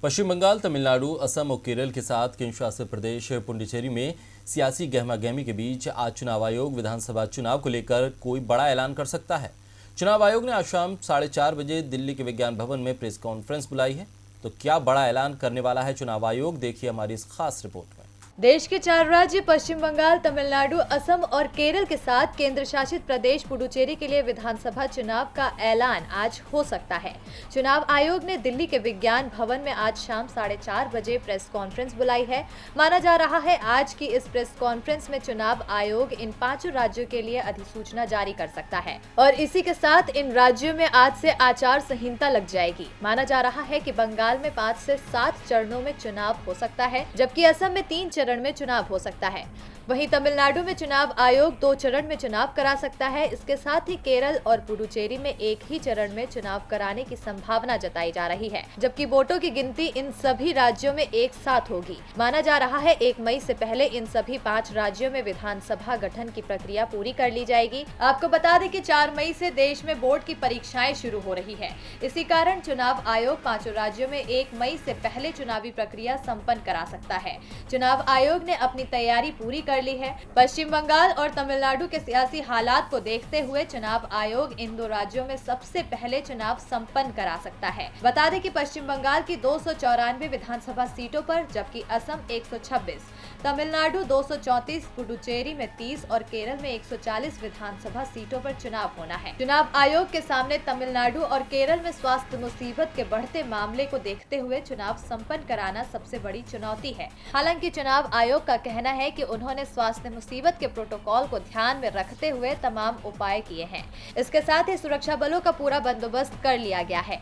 पश्चिम बंगाल, तमिलनाडु, असम और केरल के साथ केंद्र शासित प्रदेश पुडुचेरी में सियासी गहमागहमी के बीच आज चुनाव आयोग विधानसभा चुनाव को लेकर कोई बड़ा ऐलान कर सकता है। चुनाव आयोग ने आज शाम 4:30 बजे दिल्ली के विज्ञान भवन में प्रेस कॉन्फ्रेंस बुलाई है। तो क्या बड़ा ऐलान करने वाला है चुनाव आयोग, देखिए हमारी इस खास रिपोर्ट में। देश के 4 राज्य पश्चिम बंगाल, तमिलनाडु, असम और केरल के साथ केंद्र शासित प्रदेश पुडुचेरी के लिए विधानसभा चुनाव का ऐलान आज हो सकता है। चुनाव आयोग ने दिल्ली के विज्ञान भवन में आज शाम 4:30 बजे प्रेस कॉन्फ्रेंस बुलाई है। माना जा रहा है आज की इस प्रेस कॉन्फ्रेंस में चुनाव आयोग इन 5 राज्यों के लिए अधिसूचना जारी कर सकता है और इसी के साथ इन राज्यों में आज से आचार संहिता लग जाएगी। माना जा रहा है कि बंगाल में 5 से 7 चरणों में चुनाव हो सकता है, जबकि असम में 3 चरण में चुनाव हो सकता है। वहीं तमिलनाडु में चुनाव आयोग 2 चरण में चुनाव करा सकता है। इसके साथ ही केरल और पुडुचेरी में एक ही चरण में चुनाव कराने की संभावना जताई जा रही है, जबकि वोटों की गिनती इन सभी राज्यों में एक साथ होगी। माना जा रहा है 1 मई से पहले इन सभी 5 राज्यों में विधानसभा गठन की प्रक्रिया पूरी कर ली जाएगी। आपको बता दें कि 4 मई से देश में बोर्ड की परीक्षाएं शुरू हो रही है। इसी कारण चुनाव आयोग 5 राज्यों में 1 मई से पहले चुनावी प्रक्रिया संपन्न करा सकता है। चुनाव आयोग ने अपनी तैयारी पूरी कर ली है। पश्चिम बंगाल और तमिलनाडु के सियासी हालात को देखते हुए चुनाव आयोग इन 2 राज्यों में सबसे पहले चुनाव संपन्न करा सकता है। बता दें कि पश्चिम बंगाल की 294 विधानसभा सीटों पर, जबकि असम 126, तमिलनाडु 234, पुडुचेरी में 30 और केरल में 140 विधानसभा सीटों पर चुनाव होना है। चुनाव आयोग के सामने तमिलनाडु और केरल में स्वास्थ्य मुसीबत के बढ़ते मामले को देखते हुए चुनाव संपन्न कराना सबसे बड़ी चुनौती है। हालांकि चुनाव आयोग का कहना है कि उन्होंने स्वास्थ्य मुसीबत के प्रोटोकॉल को ध्यान में रखते हुए तमाम उपाय किए हैं। इसके साथ ही सुरक्षा बलों का पूरा बंदोबस्त कर लिया गया है।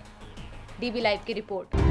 डीबी लाइव की रिपोर्ट।